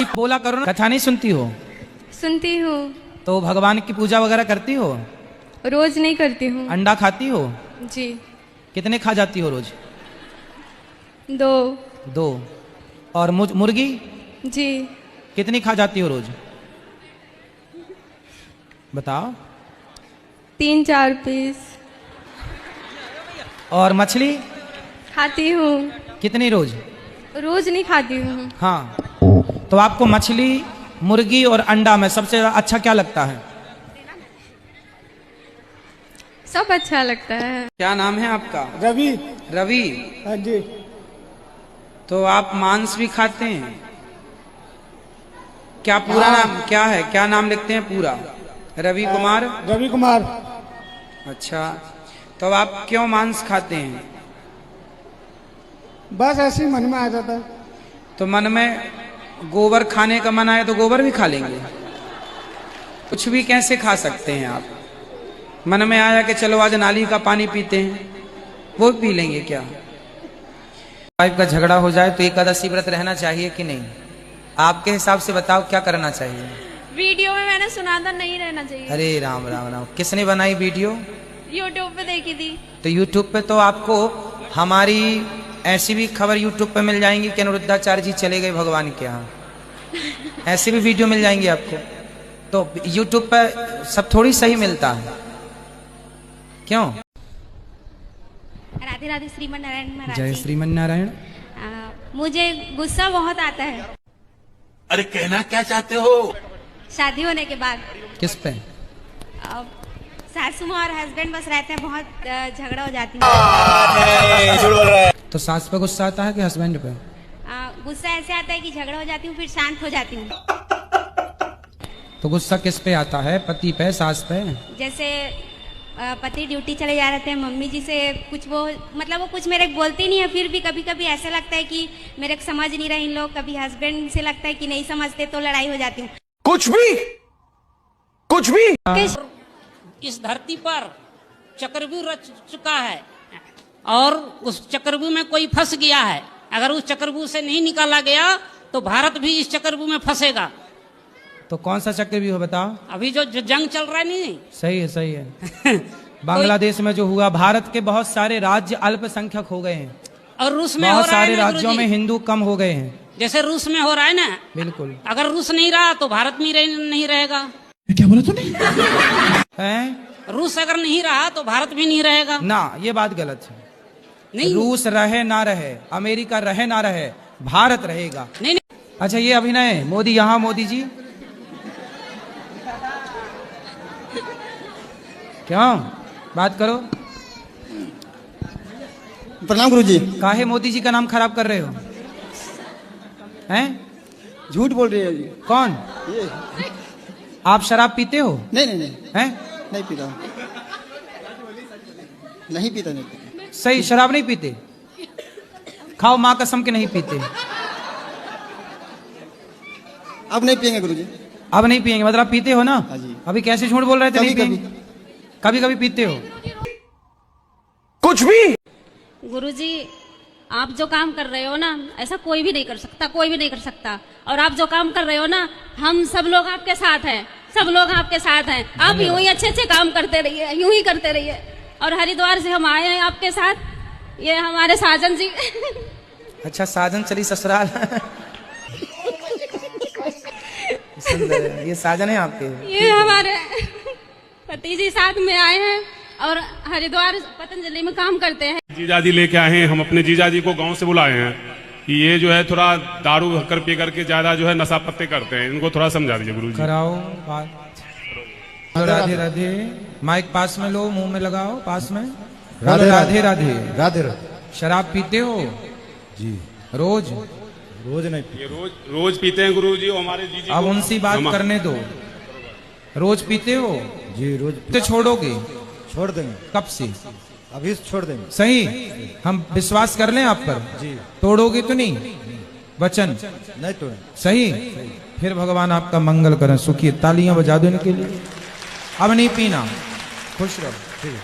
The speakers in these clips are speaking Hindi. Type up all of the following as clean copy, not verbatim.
बोला करो ना, कथा नहीं सुनती हो? सुनती हूँ। तो भगवान की पूजा वगैरह करती हो? रोज नहीं करती हूँ। अंडा खाती हो? जी। कितने खा जाती हो रोज? 2। 2। और मुर्गी जी। कितनी खा जाती हो रोज? बताओ। 3-4 पीस। और मछली खाती हूँ। कितनी रोज? रोज नहीं खाती हूँ। हाँ, तो आपको मछली, मुर्गी और अंडा में सबसे अच्छा क्या लगता है? सब अच्छा लगता है। क्या नाम है आपका? रवि। रवि। हाँ जी। तो आप मांस भी खाते हैं? क्या पूरा नाम क्या है? क्या नाम लिखते हैं पूरा? रवि कुमार। रवि कुमार। अच्छा, तो आप क्यों मांस खाते हैं? बस ऐसे ही मन में आ जाता है। तो मन में गोबर खाने का मन आए तो गोबर भी खा लेंगे? कुछ भी कैसे खा सकते हैं आप? मन में आया कि चलो आज नाली का पानी पीते हैं, वो पी लेंगे क्या? वाइफ का झगड़ा हो जाए तो एकादशी व्रत रहना चाहिए कि नहीं? आपके हिसाब से बताओ क्या करना चाहिए? वीडियो में मैंने सुना था नहीं रहना चाहिए। अरे राम राम राम, किसने बनाई वीडियो? यूट्यूब पे देखी थी। तो यूट्यूब पे तो आपको हमारी ऐसी भी खबर यूट्यूब पे मिल जाएंगी कि अनिरुद्धाचार्य जी चले गए भगवान के यहाँ, ऐसी भी वीडियो मिल जाएंगी आपको। तो यूट्यूब पे सब थोड़ी सही मिलता है, क्यों? राधे राधे श्रीमन नारायण महाराज जय जी। श्रीमन नारायण। मुझे गुस्सा बहुत आता है अरे कहना क्या चाहते हो? शादी होने के बाद। किस पे? सासू माँ और हस्बैंड बस रहते हैं, बहुत झगड़ा हो जाती है। तो सास पे गुस्सा आता है कि हस्बैंड पे? गुस्सा ऐसे आता है कि झगड़ा हो जाती हूँ, फिर शांत हो जाती हूँ। तो गुस्सा किस पे आता है? पति पे, सास पे? जैसे पति ड्यूटी चले जा रहे थे, मम्मी जी से कुछ वो मतलब वो कुछ मेरे बोलती नहीं है, फिर भी कभी कभी ऐसा लगता है कि मेरे समझ नहीं रहे इन लोग। कभी हस्बैंड से लगता है कि नहीं समझते, तो लड़ाई हो जाती हूँ। कुछ भी इस धरती पर चक्रव्यूह रच चुका है और उस चक्रव्यूह में कोई फंस गया है। अगर उस चक्रव्यूह से नहीं निकाला गया तो भारत भी इस चक्रव्यूह में फंसेगा। तो कौन सा चक्रव्यूह बताओ? अभी जो जंग चल रहा है नहीं। सही है, सही है। बांग्लादेश में जो हुआ, भारत के बहुत सारे राज्य अल्पसंख्यक हो गए हैं और रूस में हो बहुत रहा है सारे ना राज्यों में हिंदू कम हो गए हैं। जैसे रूस में हो रहा है ना। बिल्कुल। अगर रूस नहीं रहा तो भारत भी नहीं रहेगा। क्या बोला तूने? हैं? रूस अगर नहीं रहा तो भारत भी नहीं रहेगा ना, ये बात गलत है। नहीं। रूस रहे ना रहे, अमेरिका रहे ना रहे, भारत रहेगा। नहीं। अच्छा, ये अभिनय मोदी यहाँ, मोदी जी क्यों? बात करो। प्रणाम गुरुजी। काहे मोदी जी का नाम खराब कर रहे हो? हैं? झूठ बोल रही है जी। कौन? ये आप शराब पीते हो? नहीं नहीं नहीं हैं? नहीं पीता। नहीं पीता, नहीं पीता। सही, शराब नहीं पीते? खाओ माँ कसम के नहीं पीते। अब नहीं पियेंगे गुरुजी। अब नहीं पियेंगे मतलब पीते हो ना? हाँ जी। अभी कैसे झूठ बोल रहे थे? कभी नहीं पियेंगे? कभी कभी पीते हो? कुछ भी गुरुजी, आप जो काम कर रहे हो ना, ऐसा कोई भी नहीं कर सकता, कोई भी नहीं कर सकता। और आप जो काम कर रहे हो ना, हम सब लोग आपके साथ हैं, सब लोग आपके साथ हैं। आप यूं ही अच्छे अच्छे काम करते रहिए, यूं ही करते रहिए। और हरिद्वार से हम आए हैं आपके साथ, ये हमारे साजन जी। अच्छा, साजन चली ससुराल। सुंदर है। ये साजन है आपके? ये हमारे पति जी साथ में आए हैं और हरिद्वार पतंजलि में काम करते हैं। जीजाजी लेके आए हैं, हम अपने जीजाजी को गांव से बुलाए हैं कि ये जो है थोड़ा दारू हक्कर पी करके ज्यादा जो है नशा पत्ते करते हैं, इनको थोड़ा समझा दीजिए गुरुजी। कराओ बात। राधे राधे। माइक पास में लो, मुंह में लगाओ, पास में। राधे राधे राधे राधे। शराब पीते हो? जी। रोज? रोज नहीं ये रोज पीते हैं गुरुजी। हमारे जीजी अब उनसी बात करने दो। रोज पीते हो? जी रोज। तो छोड़ोगे? छोड़ देंगे। कब से? अभी छोड़ देंगे। सही, हम विश्वास कर लें आप पर? जी। तोड़ोगे तो नहीं? वचन नहीं तोड़ेंगे। सही। फिर भगवान आपका मंगल करें, सुखी। तालियां बजा दो इनके लिए। अब नहीं पीना, खुश रहो। ठीक है।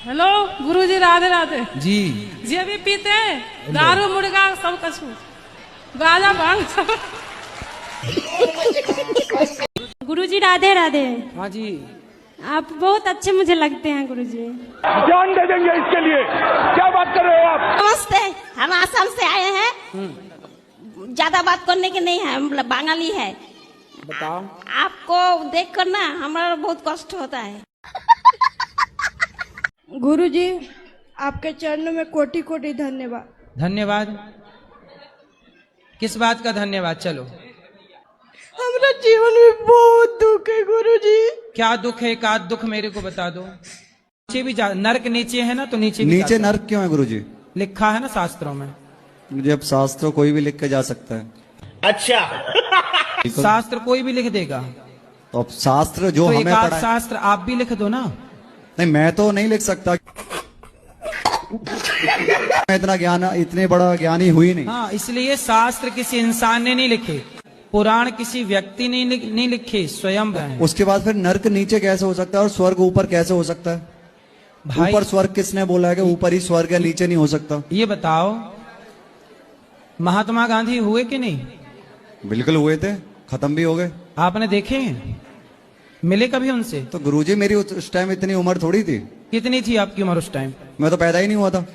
हेलो गुरुजी, राधे राधे जी। जी। अभी पीते हैं दारू मुर्गा सब कुछ। गाजा भांग सब। गुरुजी राधे राधे। हाँ जी। आप बहुत अच्छे मुझे लगते हैं गुरुजी। जान दे देंगे इसके लिए। क्या बात कर रहे हो आप? नमस्ते, हम आसाम से आए हैं। ज्यादा बात करने के नहीं है, हम बंगाली है। बताओ। आपको देख कर ना हमारा बहुत कष्ट होता है। गुरुजी आपके चरणों में कोटि कोटि धन्यवाद। धन्यवाद। किस बात का धन्यवाद? चलो। हमारा जीवन में बहुत दुख है गुरुजी। क्या दुख है? एक आध दुख मेरे को बता दो। नीचे भी जा, नर्क नीचे है ना, तो नीचे भी नीचे जा नर्क क्यों है गुरुजी? लिखा है ना शास्त्रों में। जब शास्त्र कोई भी लिख के जा सकता है। अच्छा। शास्त्र कोई भी लिख देगा। तो अब शास्त्र जो तो हमें एक आध पढ़ा है। शास्त्र आप भी लिख दो ना। नहीं, मैं तो नहीं लिख सकता। मैं इतना ज्ञान, इतने बड़ा ज्ञानी हुई नहीं। हाँ, इसलिए शास्त्र किसी इंसान ने नहीं लिखे, पुराण किसी व्यक्ति ने नहीं लिखे, स्वयं हैं। उसके बाद फिर नर्क नीचे कैसे हो सकता है और स्वर्ग ऊपर कैसे हो सकता है? भाई ऊपर स्वर्ग किसने बोला है कि ऊपर ही स्वर्ग है, नीचे नहीं हो सकता? ये बताओ, महात्मा गांधी हुए कि नहीं? बिल्कुल हुए थे, खत्म भी हो गए। आपने देखे हैं? मिले कभी उनसे? तो गुरुजी मेरी उस टाइम इतनी उम्र थोड़ी थी। कितनी थी आपकी उम्र उस टाइम? मैं तो पैदा ही नहीं हुआ था।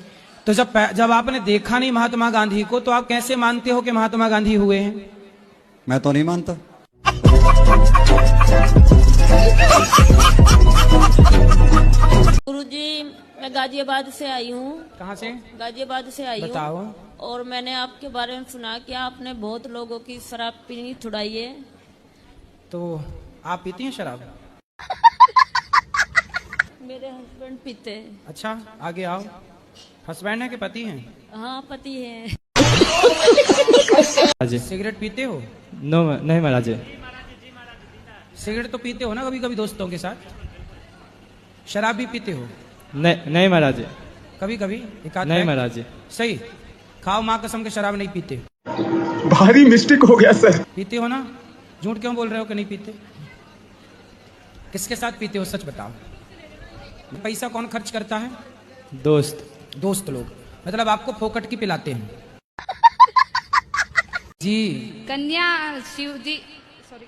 तो जब आपने देखा नहीं महात्मा गांधी को, तो आप कैसे मानते हो कि महात्मा गांधी हुए हैं? मैं तो नहीं मानता। गुरुजी मैं गाजियाबाद से आई हूँ। कहाँ से? गाजियाबाद से आई हूँ। बताओ। और मैंने आपके बारे में सुना कि आपने बहुत लोगों की शराब पीनी छुड़ाई है। तो आप पीती हैं शराब? मेरे हस्बैंड पीते हैं। अच्छा, आगे आओ। हस्बैंड है कि पति हैं? हाँ, पति है। सिगरेट पीते हो? नो, नहीं महाराज। सिगरेट तो पीते हो ना कभी कभी दोस्तों के साथ? शराब भी पीते हो? नहीं महाराज। कभी कभी एक आध नहीं पैक? महाराज। सही। खाओ माँ कसम के शराब नहीं पीते। भारी मिस्टेक हो गया सर। पीते हो ना? झूठ क्यों बोल रहे हो कि नहीं पीते? किसके साथ पीते हो, सच बताओ। पैसा कौन खर्च करता है? दोस्त लोग। मतलब आपको फोकट की पिलाते हैं जी। कन्या शिव जी, सॉरी,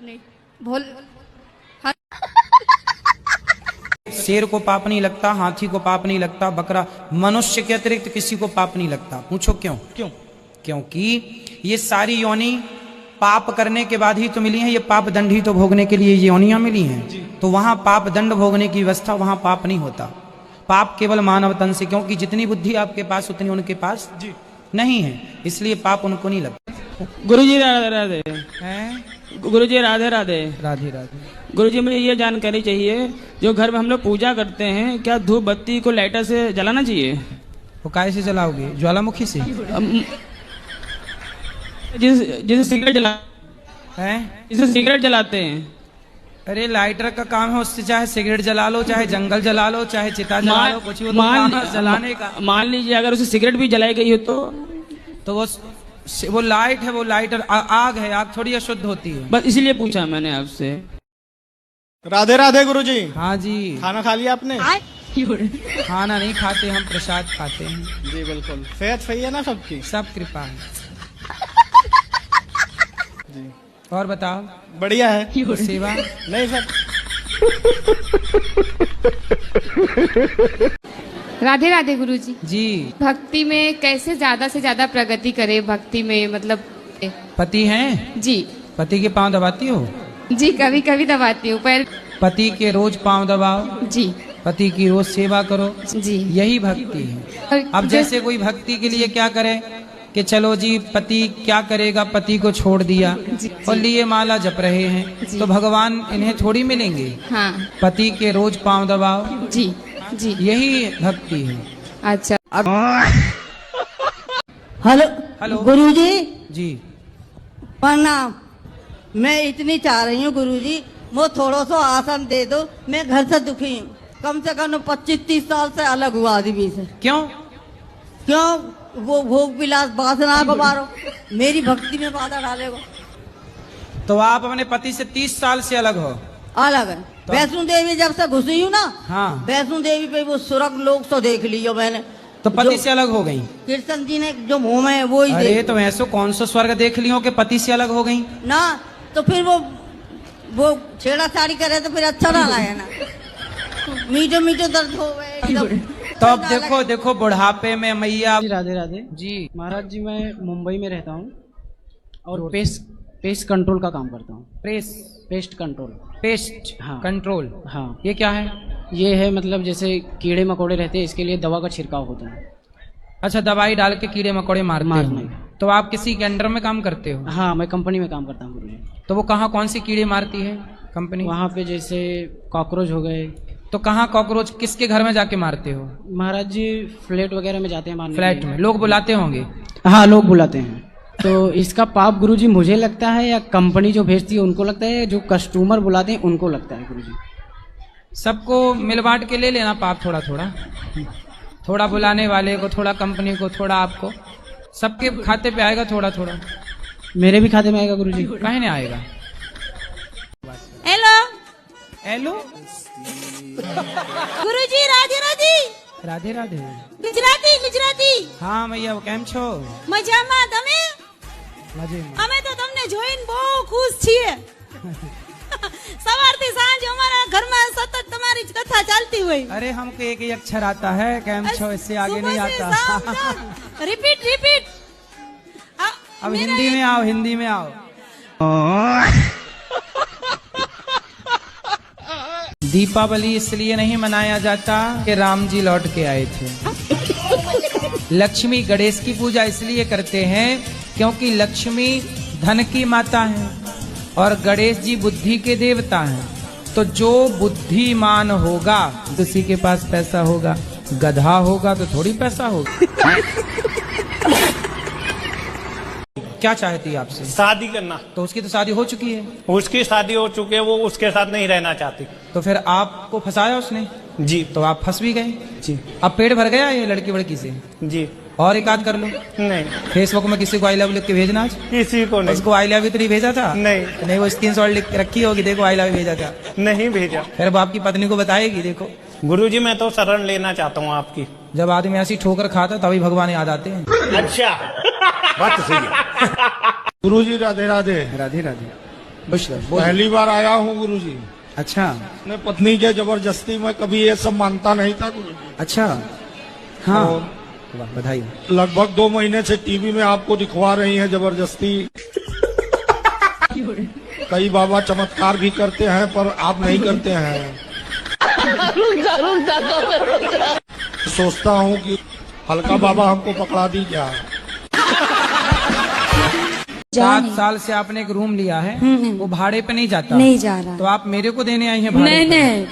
नहीं भोल। शेर को पाप नहीं लगता, हाथी को पाप नहीं लगता, बकरा, मनुष्य के अतिरिक्त किसी को पाप नहीं लगता। पूछो क्यों? क्योंकि ये सारी योनि पाप करने के बाद ही तो मिली हैं। ये पाप दंड ही तो भोगने के लिए योनियां मिली हैं। तो वहां पाप दंड भोगने की व्यवस्था, वहां पाप नहीं होता। पाप केवल मानव तन से, क्योंकि जितनी बुद्धि आपके पास उतनी उनके पास नहीं है, इसलिए पाप उनको नहीं लगता। गुरुजी राधे राधे। हैं? गुरुजी राधे राधे। राधे राधे। गुरुजी मुझे ये जानकारी चाहिए, जो घर में हम लोग पूजा करते हैं, क्या धूप बत्ती को लाइटर से जलाना चाहिए? वो काय से जलाओगे? ज्वालामुखी से? जिसे सिगरेट जला हैं? जिसे सिगरेट जलाते हैं। अरे लाइटर का काम है, उससे चाहे सिगरेट जला लो, चाहे जंगल जला लो, चाहे चिता जला लो, कुछ भी तो काम है जलाने का। मान लीजिए अगर उसे सिगरेट भी जलाई गई हो तो वो लाइट है, वो लाइटर आग है। आग थोड़ी अशुद्ध होती है। बस इसीलिए पूछा मैंने आपसे। राधे राधे गुरुजी। हाँ जी। खाना खा लिया आपने? खाना नहीं खाते हम, प्रसाद खाते हैं। जी बिल्कुल। सेहत सही है ना सबकी? सब कृपा है जी। और बताओ। बढ़िया है। सेवा नहीं सर। राधे राधे गुरुजी जी। भक्ति में कैसे ज्यादा से ज्यादा प्रगति करे? भक्ति में मतलब पति हैं जी। पति के पांव दबाती हो? जी कभी कभी दबाती हूँ, पर पति के रोज पांव दबाओ जी। पति की रोज सेवा करो जी, यही भक्ति है। अब जैसे कोई भक्ति के लिए क्या करे कि चलो जी पति क्या करेगा, पति को छोड़ दिया और लिए माला जप रहे हैं, तो भगवान इन्हें थोड़ी मिलेंगे। हाँ। पति के रोज पांव दबाओ जी जी, यही भक्ति है। अच्छा। हेलो गुरुजी जी प्रणाम। मैं इतनी चाह रही हूँ गुरुजी, वो थोड़ा सा आसन दे दो। मैं घर से दुखी हूँ, कम से कम 25-30 साल से अलग हुआ आदमी से। क्यों वो भोग विलास वासना को मारो, मेरी भक्ति में बाधा डालेगा। तो आप अपने पति से 30 साल से अलग हो? अलग है। वैष्णो देवी जब से घुसी हूँ ना, हाँ। वैष्णो देवी पे वो सुरग लोग तो देख लियो मैंने, तो पति से अलग हो गई। कृष्ण जी ने जो मुंह में वो ही अरे तो ऐसो कौन सा स्वर्ग देख लियो कि पति से अलग हो गई ना, तो फिर वो छेड़ाछाड़ी करे तो फिर अच्छा ना लगे ना। मीठो मीठो दर्द हो गए। तो अब देखो देखो बुढ़ापे में मैया। राधे राधे जी महाराज जी, मैं मुंबई में रहता हूँ और पेस्ट कंट्रोल का काम करता हूँ। Pest control. पेस्ट हाँ कंट्रोल। हाँ ये क्या है? ये है मतलब जैसे कीड़े मकोड़े रहते हैं, इसके लिए दवा का छिड़काव होता है। अच्छा, दवाई डाल के कीड़े मकोड़े मारते हो। तो आप किसी के अंडर में काम करते हो? हाँ, मैं कंपनी में काम करता हूँ गुरुजी। तो वो कहाँ कौन सी कीड़े मारती है कंपनी? वहाँ पे जैसे कॉकरोच हो गए। तो कहाँ कॉकरोच किसके घर में जाके मारते हो? महाराज जी फ्लैट वगैरह में जाते हैं मारने। फ्लैट में लोग बुलाते होंगे? हाँ, लोग बुलाते हैं। तो इसका पाप गुरुजी मुझे लगता है या कंपनी जो भेजती है उनको लगता है, जो कस्टमर बुलाते हैं उनको लगता है गुरुजी? सबको मिल बांट के ले लेना पाप, थोड़ा थोड़ा, थोड़ा बुलाने वाले को, थोड़ा कंपनी को, थोड़ा आपको, सबके खाते पे आएगा थोड़ा थोड़ा। मेरे भी खाते में आएगा गुरुजी? कहीं नहीं आएगा। हेलो हेलो गुरुजी, राधे राधे। राधे राधे। गुजराती गुजराती। हाँ मैया, કેમ છો? મજામાં, તમે? મજામાં। અમે તો તમને જોઈને બહુ ખુશ છીએ। સવારથી સાંજ અમારા ઘરમાં સતત તમારી જ કથા ચાલતી હોય। अरे हमको एक ही अक्षर आता है, કેમ છો, इससे आगे नहीं आता। Repeat repeat. अब हिंदी में आओ, हिंदी में आओ। दीपावली इसलिए नहीं मनाया जाता कि राम जी लौट के आए थे। लक्ष्मी गणेश की पूजा इसलिए करते हैं क्योंकि लक्ष्मी धन की माता है और गणेश जी बुद्धि के देवता हैं। तो जो बुद्धिमान होगा उसी के पास पैसा होगा, गधा होगा तो थोड़ी पैसा होगा। क्या चाहती है आपसे? शादी करना। तो उसकी तो शादी हो चुकी है। उसकी शादी हो चुकी है, वो उसके साथ नहीं रहना चाहती। तो फिर आपको फंसाया उसने? जी। तो आप फंस भी गए? जी। अब पेट भर गया ये लड़की वड़की से? जी। और एक आध कर लो। नहीं। फेसबुक में किसी को आई लव लिख के भेजना आज? किसी को नहीं। उसको आई लव यू तो नहीं भेजा था? नहीं। नहीं, वो स्क्रीनशॉट लिख के रखी होगी, देखो आई लव यू भेजा था। नहीं भेजा। फिर वो आपकी पत्नी को बताएगी, देखो। गुरुजी मैं तो शरण लेना चाहता हूँ आपकी। जब आदमी ऐसी ठोकर खाता तभी भगवान याद आते हैं। अच्छा, बात तो सही है। गुरुजी राधे राधे। राधे राधे। पहली बार आया हूँ गुरुजी। अच्छा। अपने पत्नी के जबरदस्ती में कभी ये सब मानता नहीं था गुरुजी। अच्छा। हाँ, बधाई। लगभग 2 महीने से टीवी में आपको दिखवा रही हैं जबरदस्ती। कई बाबा चमत्कार भी करते हैं पर आप नहीं करते हैं। सोचता हूँ कि हल्का बाबा हमको पकड़ा दी क्या। 7 साल से आपने एक रूम लिया है, वो भाड़े पे नहीं जाता? नहीं जा रहा। तो आप मेरे को देने आई हैं भाड़े? नहीं नहीं,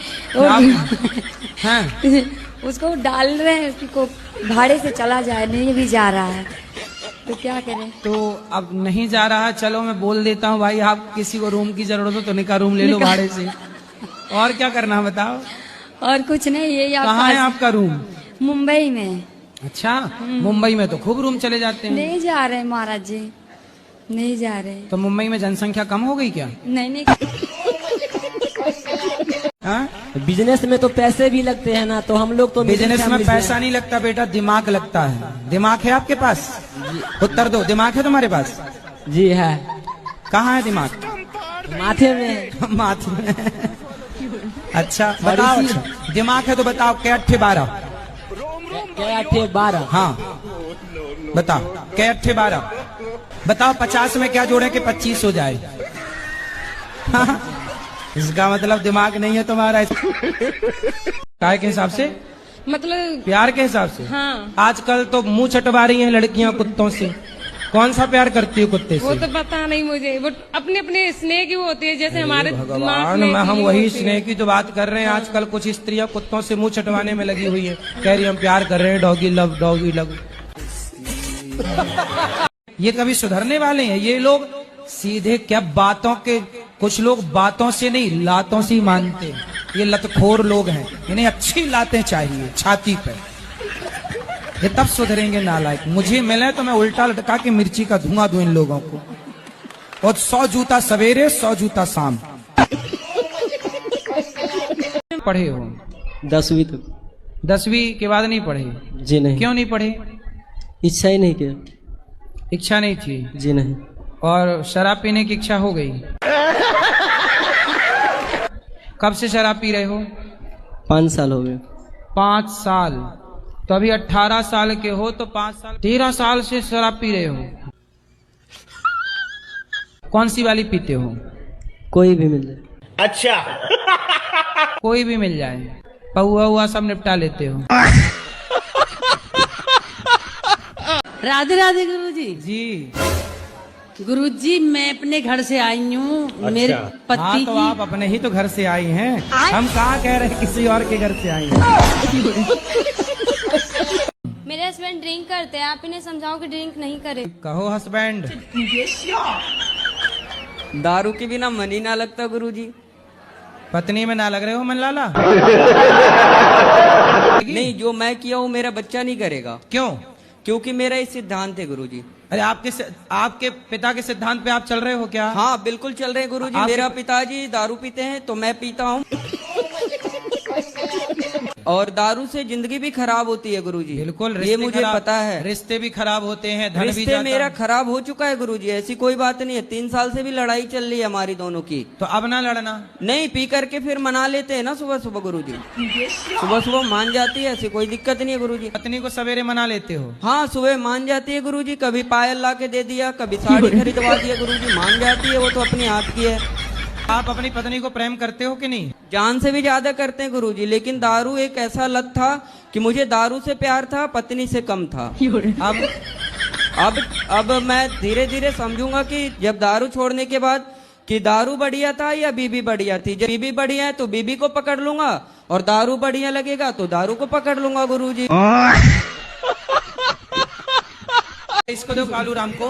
हैं? उसको डाल रहे हैं उसको भाड़े से चला जाए, नहीं भी जा रहा है तो क्या करें। तो अब नहीं जा रहा, चलो मैं बोल देता हूँ भाई, आप किसी को रूम की जरूरत हो तो निका रूम ले लो भाड़े से। और क्या करना है बताओ? और कुछ नहीं, ये कहाँ है आपका रूम? मुंबई में। अच्छा, मुंबई में तो खूब रूम चले जाते हैं। नहीं जा रहे महाराज जी, नहीं जा रहे। तो मुंबई में जनसंख्या कम हो गई क्या? नहीं। बिजनेस में तो पैसे भी लगते हैं ना, तो हम लोग तो बिजनेस में पैसा नहीं लगता बेटा, दिमाग लगता है। दिमाग है आपके पास? उत्तर दो, दिमाग है तुम्हारे पास? जी है। कहाँ है दिमाग? माथे में। माथे में। अच्छा बताओ, दिमाग है तो बताओ, क्या 8 12? क्या 8 12? हाँ बताओ, क्या 8 12? बताओ 50 में क्या जोड़े कि 25 हो जाए? इसका मतलब दिमाग नहीं है तुम्हारा। काय के हिसाब से? मतलब प्यार के हिसाब से? हाँ। आजकल तो मुंह चटवा रही हैं लड़कियां कुत्तों से। कौन सा प्यार करती है कुत्ते से? वो तो पता नहीं मुझे, वो अपने अपने स्नेह की वो होती है, जैसे हमारे भगवान, मैं हम वही स्नेह की तो बात कर रहे हैं। आजकल कुछ स्त्रियां कुत्तों से मुंह चटवाने में लगी हुई है, कह रही हम प्यार कर रहे हैं, डॉगी लव डॉगी लव। ये कभी सुधरने वाले हैं ये लोग? सीधे क्या बातों के, कुछ लोग बातों से नहीं लातों से ही मानते। ये लतखोर लोग हैं, इन्हें अच्छी लातें चाहिए छाती पे, ये तब सुधरेंगे नालायक। मुझे मिले तो मैं उल्टा लटका के मिर्ची का धुआं दूं इन लोगों को। और 100 जूता सवेरे 100 जूता शाम। पढ़े हो? 10वीं तक। 10वीं के बाद नहीं पढ़े? जी नहीं। क्यों नहीं पढ़े? इच्छा ही नहीं किया। इच्छा नहीं थी? जी नहीं। और शराब पीने की इच्छा हो गई? कब से शराब पी रहे हो? 5 साल हो गए। 5 साल? तो अभी 18 साल के हो तो 5 साल 13 साल से शराब पी रहे हो। कौन सी वाली पीते हो? कोई भी मिल जाए। अच्छा। कोई भी मिल जाए, पौआ हुआ सब निपटा लेते हो। राधे राधे गुरुजी। जी गुरुजी, मैं अपने घर से आई हूँ। अच्छा। मेरे पति हाँ, तो आप अपने ही तो घर से आई हैं। हम कहाँ कह रहे हैं किसी और के घर से आई हैं। मेरे हस्बैंड ड्रिंक करते हैं, आप इन्हें समझाओ कि ड्रिंक नहीं करे। कहो हस्बैंड। दारू के बिना मन ही ना लगता गुरुजी। पत्नी में ना लग रहे हो मन लाला? नहीं, जो मैं किया हूँ मेरा बच्चा नहीं करेगा। क्यों? क्योंकि मेरा ये सिद्धांत है गुरुजी। अरे आपके पिता के सिद्धांत पे आप चल रहे हो क्या? हाँ बिल्कुल चल रहे हैं गुरुजी। मेरा पिताजी दारू पीते हैं तो मैं पीता हूँ। और दारू से जिंदगी भी खराब होती है गुरुजी। बिल्कुल, ये मुझे पता है। रिश्ते भी खराब होते हैं, धन भी रिश्ते जाता मेरा खराब हो चुका है गुरुजी, ऐसी कोई बात नहीं है। 3 साल से भी लड़ाई चल रही है हमारी दोनों की। तो अब ना लड़ना। नहीं, पी करके फिर मना लेते हैं ना सुबह सुबह गुरुजी। सुबह सुबह मान जाती है, ऐसी कोई दिक्कत नहीं है गुरुजी। पत्नी को सवेरे मना लेते हो? हाँ, सुबह मान जाती है गुरुजी। कभी पायल ला के दे दिया, कभी साड़ी खरीदवा दिया गुरुजी। मान जाती है, वो तो अपनी हाथ की है। आप अपनी पत्नी को प्रेम करते हो कि नहीं? जान से भी ज्यादा करते हैं गुरुजी, लेकिन दारू एक ऐसा लत था कि मुझे दारू से प्यार था, पत्नी से कम था। अब मैं धीरे धीरे समझूंगा कि जब दारू छोड़ने के बाद कि दारू बढ़िया था या बीबी बढ़िया थी। जब बीबी बढ़िया है तो बीबी को पकड़ लूंगा, और दारू बढ़िया लगेगा तो दारू को पकड़ लूंगा गुरुजी। इसको दो कालू राम को।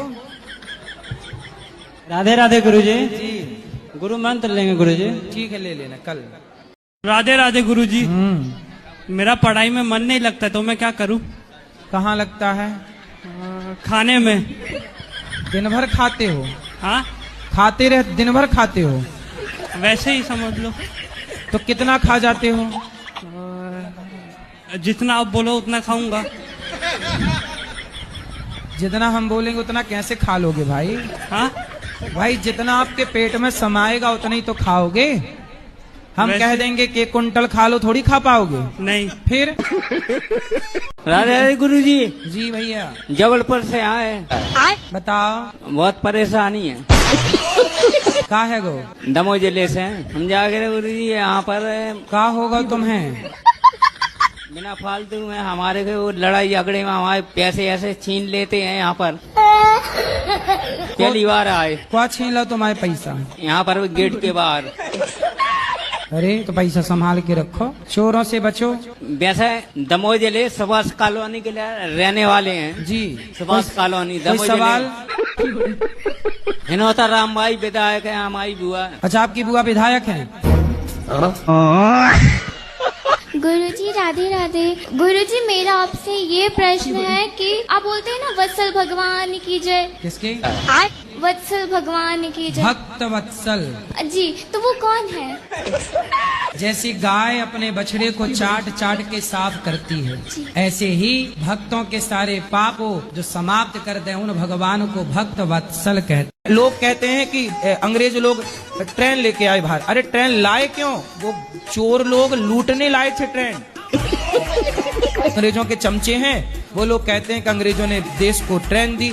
राधे राधे गुरुजी। जी गुरु मंत्र लेंगे गुरुजी। ठीक है, ले लेना कल। राधे राधे गुरुजी। मेरा पढ़ाई में मन नहीं लगता, तो मैं क्या करूं? कहाँ लगता है? खाने में। दिन भर खाते हो? हाँ, खाते रह, दिन भर खाते हो? वैसे ही समझ लो। तो कितना खा जाते हो? जितना आप बोलो उतना खाऊंगा। जितना हम बोलेंगे उतना कैसे खा लोगे भाई? हाँ भाई, जितना आपके पेट में समाएगा उतना ही तो खाओगे। हम कह देंगे कि 1 कुंटल खा लो, थोड़ी खा पाओगे। नहीं। फिर? राधे राधे गुरुजी। जी भैया। जबलपुर से आए। बताओ। बहुत परेशानी है। का है गो? दमोह जिले से हम जा गए गुरुजी। यहाँ पर का होगा तुम्हें? बिना फालतू में हमारे को लड़ाई झगड़े में हमारे पैसे ऐसे छीन लेते हैं। यहाँ पर पहली बार आए। क्या छीन लो तुम्हारे पैसा? यहाँ पर गेट के बाहर। अरे तो पैसा संभाल के रखो, चोरों से बचो। वैसे दमोह जिले सुभाष कॉलोनी के लिए रहने वाले हैं जी। सुभाष कॉलोनी दमोह जिले। सवाल? हिनोता राम भाई विधायक है हमारी बुआ। अच्छा, आपकी बुआ विधायक है? गुरुजी राधे राधे। गुरुजी, मेरा आपसे ये प्रश्न है कि आप बोलते हैं ना वत्सल भगवान की जय। किसकी? वत्सल भगवान की जय। भक्त वत्सल जी, तो वो कौन है? जैसी गाय अपने बछड़े को चाट चाट के साफ करती है, ऐसे ही भक्तों के सारे पापों जो समाप्त कर दे उन भगवान को भक्त वत्सल कहते हैं। लोग कहते हैं कि अंग्रेज लोग ट्रेन लेके आए बाहर। अरे ट्रेन लाए क्यों? वो चोर लोग लूटने लाए थे ट्रेन। अंग्रेजों के चमचे हैं वो लोग, कहते हैं कि अंग्रेजों ने देश को ट्रेन दी।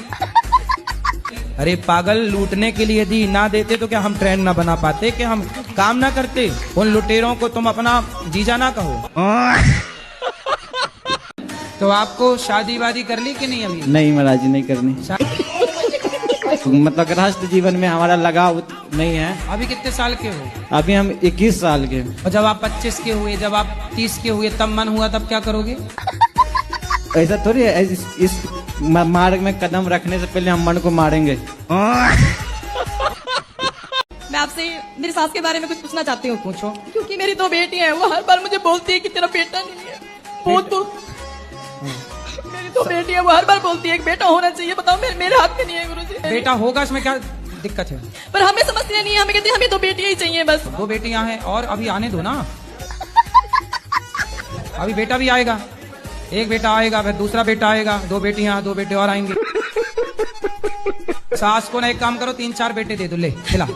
अरे पागल, लूटने के लिए दी, ना देते तो क्या हम ट्रेन ना बना पाते? कि हम काम ना करते? उन लुटेरों को तुम अपना जीजा ना कहो। तो आपको शादी वादी कर ली कि नहीं अभी? नहीं महाराज जी, नहीं करनी। मतलब गृहस्थ जीवन में हमारा लगाव नहीं है। अभी कितने साल के हो? अभी हम 21 साल के। और जब आप 25 के हुए, जब आप 30 के हुए, तब मन हुआ, तब क्या करोगे? ऐसा थोड़ी है, इस मार्ग में कदम रखने से पहले हम मन को मारेंगे। मैं आपसे मेरी सास के बारे में कुछ पूछना चाहती हूँ। पूछो। क्योंकि मेरी 2 बेटी हैं, वो हर बार मुझे बोलती है कि तेरा बेटा नहीं है। बहुत मेरी 2 बेटी है, वो हर बार बोलती है एक बेटा होना चाहिए। बताओ, मेरे हाथ में नहीं है गुरुजी। बेटा होगा, इसमें क्या दिक्कत है? पर हमें समझती नहीं है। हमें कहती है हमें 2 बेटियां ही चाहिए बस। 2 बेटियां हैं और अभी आने दो ना। अभी बेटा भी आएगा, एक बेटा आएगा, फिर दूसरा बेटा आएगा, 2 बेटियां, 2 बेटे और आएंगे। सास को ना एक काम करो, 3-4 बेटे दे दो, ले खिला।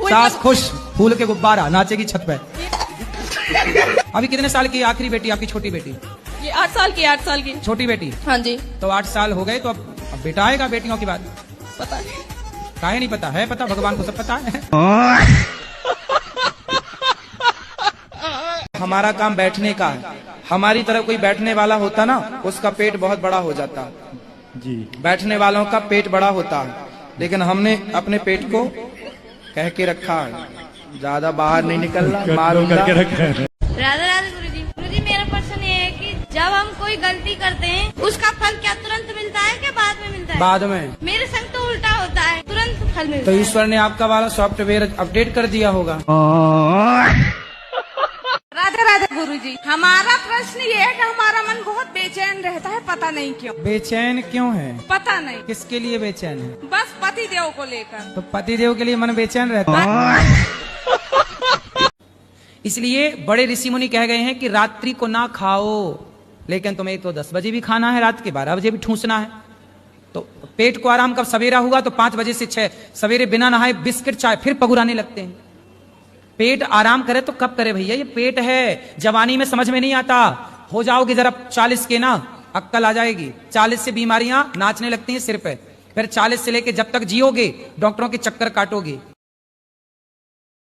सास खुश, फूल के गुब्बारा, नाचेगी छत पे। अभी कितने साल की आखिरी बेटी आपकी, छोटी बेटी? ये 8 साल की, 8 साल की छोटी बेटी। हाँ जी। तो 8 साल हो गए, तो अब बेटा आएगा बेटियों की बात। पता नहीं, काहे नहीं पता है? पता, भगवान को सब पता है। हमारा काम बैठने का है। हमारी तरफ कोई बैठने वाला होता ना, उसका पेट बहुत बड़ा हो जाता जी। बैठने वालों का पेट बड़ा होता है, लेकिन हमने अपने पेट को कह के रखा है, ज्यादा बाहर नहीं निकलना, मारूंगा। राधा राधा गुरुजी। गुरुजी मेरा प्रश्न ये है कि जब हम कोई गलती करते हैं उसका फल क्या तुरंत मिलता है क्या बाद में मिलता है? बाद में। मेरे संग तो उल्टा होता है, तुरंत फल मिलता तो है। ईश्वर ने आपका वाला सॉफ्टवेयर अपडेट कर दिया होगा। राधा राधा गुरुजी, हमारा प्रश्न ये है कि हमारा मन बहुत बेचैन रहता है, पता नहीं क्यों। बेचैन क्यों है? पता नहीं किसके लिए बेचैन है? बस पति देव को लेकर। तो पति देव के लिए मन बेचैन रहता है। इसलिए बड़े ऋषि मुनि कह गए हैं कि रात्रि को ना खाओ, लेकिन तुम्हें तो 10 बजे भी खाना है, रात के 12 बजे भी ठूसना है। तो पेट को आराम कब सवेरा हुआ? तो 5 बजे से 6। सवेरे बिना नहाए बिस्किट चाय फिर पगुराने लगते हैं। पेट आराम करे तो कब करे भैया? ये पेट है, जवानी में समझ में नहीं आता। हो जाओगे जरा 40 के ना, अक्कल आ जाएगी। 40 से बीमारियां नाचने लगती हैं सिर पे। फिर 40 से लेके जब तक जियोगे डॉक्टरों के चक्कर काटोगे।